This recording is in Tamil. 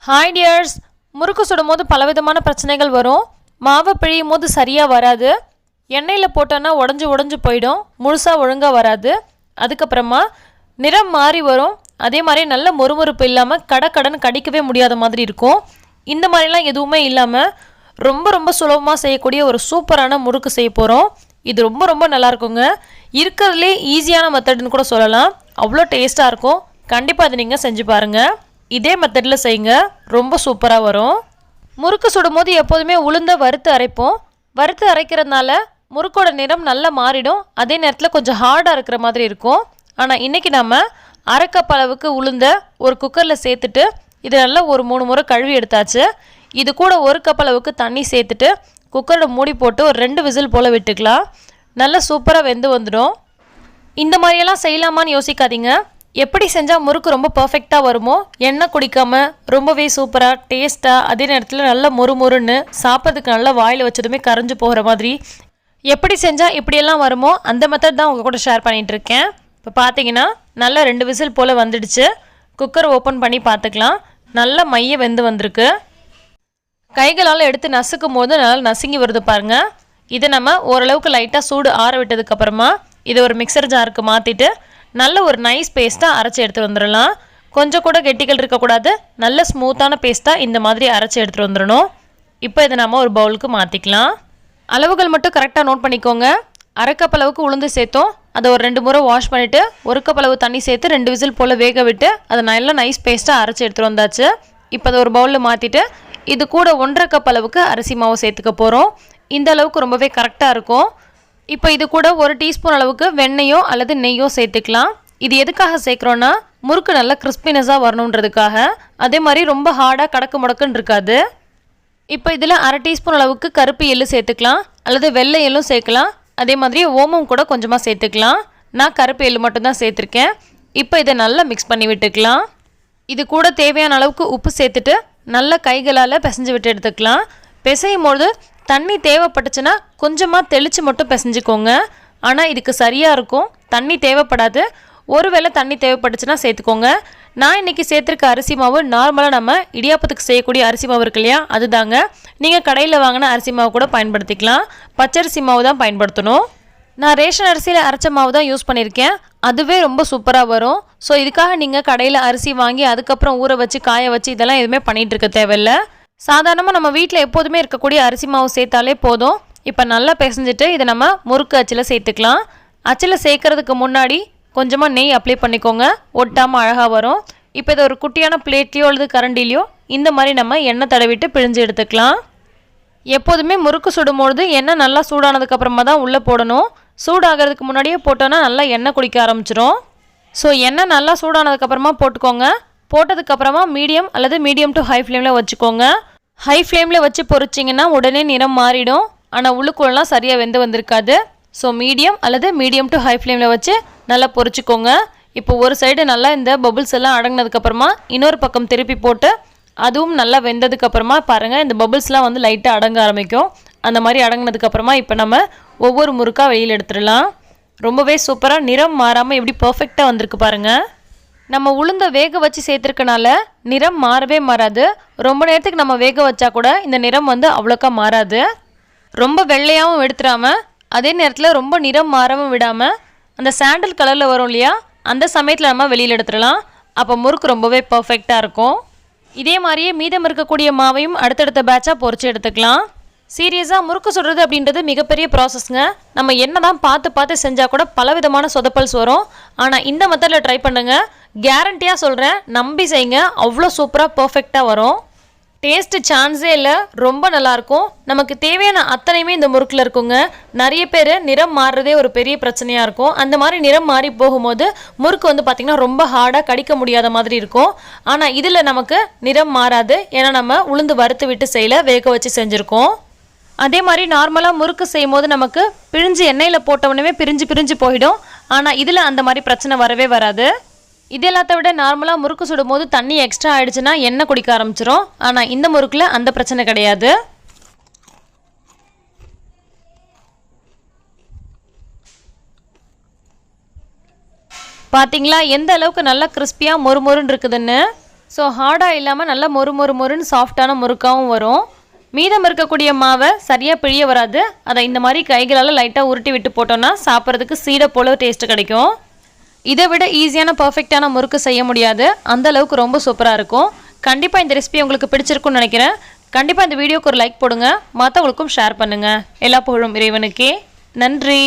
ஹாய் டியர்ஸ், முறுக்கு சுடும்போது பலவிதமான பிரச்சனைகள் வரும். மாவை பிழியும் போது சரியாக வராது. எண்ணெயில் போட்டோன்னா உடஞ்சி போயிடும், முழுசாக ஒழுங்காக வராது. அதுக்கப்புறமா நிறம் மாறி வரும். அதே மாதிரி நல்ல மொறுமொறுப்பு இல்லாமல் கடன்னு கடிக்கவே முடியாத மாதிரி இருக்கும். இந்த மாதிரிலாம் எதுவுமே இல்லாமல் ரொம்ப சுலபமாக செய்யக்கூடிய ஒரு சூப்பரான முறுக்கு செய்ய போகிறோம். இது ரொம்ப நல்லா இருக்குங்க. இருக்கிறதுலே ஈஸியான மெத்தட்னு கூட சொல்லலாம். அவ்வளோ டேஸ்ட்டாக இருக்கும். கண்டிப்பாக அதை நீங்கள் செஞ்சு பாருங்கள். இதே மெத்தடில் செய்யுங்க, ரொம்ப சூப்பராக வரும். முறுக்கு சுடும்போது எப்போதுமே உளுந்த வறுத்து அரைப்போம். வறுத்து அரைக்கிறதுனால முறுக்கோட நிறம் நல்லா மாறிடும். அதே நேரத்தில் கொஞ்சம் ஹார்டாக இருக்கிற மாதிரி இருக்கும். ஆனால் இன்றைக்கி நம்ம அரை கப் அளவுக்கு உளுந்த ஒரு குக்கரில் சேர்த்துட்டு இது நல்லா ஒரு 3 முறை கழுவி எடுத்தாச்சு. இது கூட 1 கப் அளவுக்கு தண்ணி சேர்த்துட்டு குக்கரோட மூடி போட்டு ஒரு 2 விசில் போல் விட்டுக்கலாம். நல்லா சூப்பராக வெந்து வந்துடும். இந்த மாதிரியெல்லாம் செய்யலாமான்னு யோசிக்காதீங்க. எப்படி செஞ்சால் முறுக்கு ரொம்ப பர்ஃபெக்டாக வருமோ, எண்ணெய் குடிக்காமல் ரொம்பவே சூப்பராக டேஸ்ட்டாக, அதே நேரத்தில் நல்ல மொறுன்னு சாப்பிட்றதுக்கு நல்லா வாயில் வச்சதுமே கரைஞ்சி போகிற மாதிரி எப்படி செஞ்சால் இப்படியெல்லாம் வருமோ அந்த மெத்தட் தான் உங்கள் கூட ஷேர் பண்ணிகிட்ருக்கேன். இப்போ பார்த்தீங்கன்னா நல்லா 2 விசில் போல் வந்துடுச்சு. குக்கர் ஓப்பன் பண்ணி பார்த்துக்கலாம். நல்லா மைய வெந்து வந்திருக்கு. கைகளால் எடுத்து நசுக்கும் போது நல்லா நசுங்கி வருது பாருங்கள். இதை நம்ம ஓரளவுக்கு லைட்டாக சூடு ஆற விட்டதுக்கப்புறமா இதை ஒரு மிக்சர் ஜாருக்கு மாற்றிட்டு நல்ல ஒரு நைஸ் பேஸ்ட்டாக அரைச்சி எடுத்துகிட்டு வந்துடலாம். கொஞ்சம் கூட கெட்டிகள் இருக்கக்கூடாது. நல்ல ஸ்மூத்தான பேஸ்ட்டாக இந்த மாதிரி அரைச்சி எடுத்துகிட்டு வந்துடணும். இப்போ இதை நம்ம ஒரு பவுலுக்கு மாற்றிக்கலாம். அளவுகள் மட்டும் கரெக்டாக நோட் பண்ணிக்கோங்க. அரை கப் அளவுக்கு உளுந்து சேர்த்தோம். அதை ஒரு 2 முறை வாஷ் பண்ணிவிட்டு 1 கப் அளவு தண்ணி சேர்த்து 2 விசில் போல் வேக விட்டு அதை நல்லா நைஸ் பேஸ்ட்டாக அரைச்சி எடுத்துகிட்டு வந்தாச்சு. இப்போ அதை ஒரு பவுலில் மாற்றிட்டு இது கூட 1.5 கப் அளவுக்கு அரிசி மாவு சேர்த்துக்க போகிறோம். இந்த அளவுக்கு ரொம்பவே கரெக்டாக இருக்கும். இப்போ இது கூட 1 டீஸ்பூன் அளவுக்கு வெண்ணெயோ அல்லது நெய்யோ சேர்த்துக்கலாம். இது எதுக்காக சேர்க்குறோன்னா முறுக்கு நல்லா கிறிஸ்பினஸாக வரணுன்றதுக்காக. அதே மாதிரி ரொம்ப ஹார்டாக கடக்கு முடக்குன்னு இருக்காது. இப்போ இதில் 1/2 டீஸ்பூன் அளவுக்கு கருப்பு எள்ளு சேர்த்துக்கலாம், அல்லது வெள்ளை எள்ளும் சேர்க்கலாம். அதே மாதிரி ஓமம் கூட கொஞ்சமாக சேர்த்துக்கலாம். நான் கருப்பு எள்ளு மட்டும்தான் சேர்த்துருக்கேன். இப்போ இதை நல்லா மிக்ஸ் பண்ணி விட்டுக்கலாம். இது கூட தேவையான அளவுக்கு உப்பு சேர்த்துட்டு நல்லா கைகளால் பிசைஞ்சு விட்டு எடுத்துக்கலாம். பிசையும் போது தண்ணி தேவைப்பட்டுச்சுன்னா கொஞ்சமாக தெளித்து மட்டும் பிசைஞ்சிக்கோங்க. ஆனால் இதுக்கு சரியாக இருக்கும். தண்ணி தேவைப்படாது. ஒருவேளை தண்ணி தேவைப்பட்டுச்சுன்னா சேர்த்துக்கோங்க. நான் இன்றைக்கி சேர்த்துருக்க அரிசி மாவு நார்மலாக நம்ம இடியாப்பத்துக்கு செய்யக்கூடிய அரிசி மாவு இருக்கு இல்லையா, அதுதாங்க. நீங்கள் கடையில் வாங்கின அரிசி மாவு கூட பயன்படுத்திக்கலாம். பச்சரிசி மாவு தான் பயன்படுத்தணும். நான் ரேஷன் அரிசியில் அரைச்ச மாவு தான் யூஸ் பண்ணியிருக்கேன். அதுவே ரொம்ப சூப்பராக வரும். ஸோ இதுக்காக நீங்கள் கடையில் அரிசி வாங்கி அதுக்கப்புறம் ஊற வச்சு காய வச்சு இதெல்லாம் எதுவுமே பண்ணிகிட்டு இருக்க தேவையில்லை. சாதாரணமாக நம்ம வீட்டில் எப்போதுமே இருக்கக்கூடிய அரிசி மாவு சேர்த்தாலே போதும். இப்போ நல்லா பிசைஞ்சிட்டு இதை நம்ம முறுக்கு அச்சில் சேர்த்துக்கலாம். அச்சில் சேர்க்கறதுக்கு முன்னாடி கொஞ்சமாக நெய் அப்ளை பண்ணிக்கோங்க. ஒட்டாமல் அழகாக வரும். இப்போ இதை ஒரு குட்டியான பிளேட்லேயோ அல்லது கரண்டிலையோ இந்த மாதிரி நம்ம எண்ணெய் தடவிட்டு பிழிஞ்சு எடுத்துக்கலாம். எப்போதுமே முறுக்கு சுடும்பொழுது எண்ணெய் நல்லா சூடானதுக்கப்புறமா தான் உள்ளே போடணும். சூடாகிறதுக்கு முன்னாடியே போட்டோன்னா நல்லா எண்ணெய் குடிக்க ஆரம்பிச்சிடும். ஸோ எண்ணெய் நல்லா சூடானதுக்கப்புறமா போட்டுக்கோங்க. போட்டதுக்கப்புறமா மீடியம் அல்லது மீடியம் டு ஹை ஃப்ளேமில் வச்சுக்கோங்க. ஹை ஃப்ளேமில் வச்சு பொரிச்சிங்கன்னா உடனே நிறம் மாறிடும். ஆனால் உள்ளுக்குள்ளலாம் சரியாக வெந்து வந்திருக்காது. ஸோ மீடியம் அல்லது மீடியம் டு ஹை ஃப்ளேமில் வச்சு நல்லா பொரிச்சிக்கோங்க. இப்போ ஒரு சைடு நல்லா இந்த பபுள்ஸ் எல்லாம் அடங்கினதுக்கப்புறமா இன்னொரு பக்கம் திருப்பி போட்டு அதுவும் நல்லா வெந்ததுக்கப்புறமா பாருங்கள், இந்த பபுள்ஸ்லாம் வந்து லைட்டாக அடங்க ஆரம்பிக்கும். அந்த மாதிரி அடங்கினதுக்கப்புறமா இப்போ நம்ம ஒவ்வொரு முறுக்காக வெளியில் எடுத்துடலாம். ரொம்பவே சூப்பராக நிறம் மாறாமல் எப்படி பர்ஃபெக்டாக வந்திருக்கு பாருங்கள். நம்ம உளுந்த வேக வச்சு சேர்த்துருக்கனால நிறம் மாறவே மாறாது. ரொம்ப நேரத்துக்கு நம்ம வேக வச்சா கூட இந்த நிறம் வந்து அவ்வளோக்கா மாறாது. ரொம்ப வெள்ளையாகவும் எடுத்துடாமல் அதே நேரத்தில் ரொம்ப நிறம் மாறாமல் விடாமல் அந்த சாண்டல் கலரில் வரும் இல்லையா, அந்த சமயத்தில் நம்ம வெளியில் எடுத்துடலாம். அப்போ முறுக்கு ரொம்பவே பர்ஃபெக்டாக இருக்கும். இதே மாதிரியே மீதம் இருக்கக்கூடிய மாவையும் அடுத்தடுத்த பேட்சாக பொரிச்சு எடுத்துக்கலாம். சீரியஸாக முறுக்கு சுடுறது அப்படின்றது மிகப்பெரிய ப்ராசஸ்ங்க. நம்ம என்ன தான் பார்த்து செஞ்சால் கூட பலவிதமான சொதப்பல்ஸ் வரும். ஆனால் இந்த மெத்தடில் ட்ரை பண்ணுங்கள். கேரண்டியாக சொல்கிறேன், நம்பி செய்யுங்க. அவ்வளோ சூப்பராக பர்ஃபெக்டாக வரும். டேஸ்ட்டு சான்ஸே இல்லை, ரொம்ப நல்லாயிருக்கும். நமக்கு தேவையான அத்தனையுமே இந்த முறுக்கில் இருக்குங்க. நிறைய பேர் நிறம் மாறுறதே ஒரு பெரிய பிரச்சனையாக இருக்கும். அந்த மாதிரி நிறம் மாறி போகும்போது முறுக்கு வந்து பார்த்திங்கன்னா ரொம்ப ஹார்டாக கடிக்க முடியாத மாதிரி இருக்கும். ஆனால் இதில் நமக்கு நிறம் மாறாது. ஏன்னா நம்ம உளுந்து வறுத்து விட்டு செய்யல, வேக வச்சு செஞ்சுருக்கோம். அதே மாதிரி நார்மலாக முறுக்கு செய்யும் போது நமக்கு பிழிஞ்சு எண்ணெயில் போட்டவுடனே பிரிஞ்சு போயிடும். ஆனால் இதில் அந்த மாதிரி பிரச்சனை வரவே வராது. இது எல்லாத்த விட நார்மலாக முறுக்கு சுடும் போது தண்ணி எக்ஸ்ட்ரா ஆகிடுச்சுன்னா எண்ணெய் குடிக்க ஆரம்பிச்சிடும். ஆனால் இந்த முறுக்கில் அந்த பிரச்சனை கிடையாது. பார்த்தீங்களா எந்த அளவுக்கு நல்லா கிறிஸ்பியாக மொறுன்னு இருக்குதுன்னு. ஸோ ஹார்டாக இல்லாமல் நல்லா மொறுன்னு சாஃப்டான முறுக்காவும் வரும். மீதம் இருக்கக்கூடிய மாவை சரியாக பிழிய வராது. அதை இந்த மாதிரி கைகளால் லைட்டாக உருட்டி விட்டு போட்டோன்னா சாப்பிட்றதுக்கு சீடை போல டேஸ்ட்டு கிடைக்கும். இதை விட ஈஸியான பர்ஃபெக்டான முறுக்கு செய்ய முடியாது, அந்தளவுக்கு ரொம்ப சூப்பராக இருக்கும். கண்டிப்பாக இந்த ரெசிபி உங்களுக்கு பிடிச்சிருக்குன்னு நினைக்கிறேன். கண்டிப்பாக இந்த வீடியோக்கு ஒரு லைக் போடுங்க, மற்றவங்களுக்கும் ஷேர் பண்ணுங்கள். எல்லா புகழும் இறைவனுக்கே. நன்றி.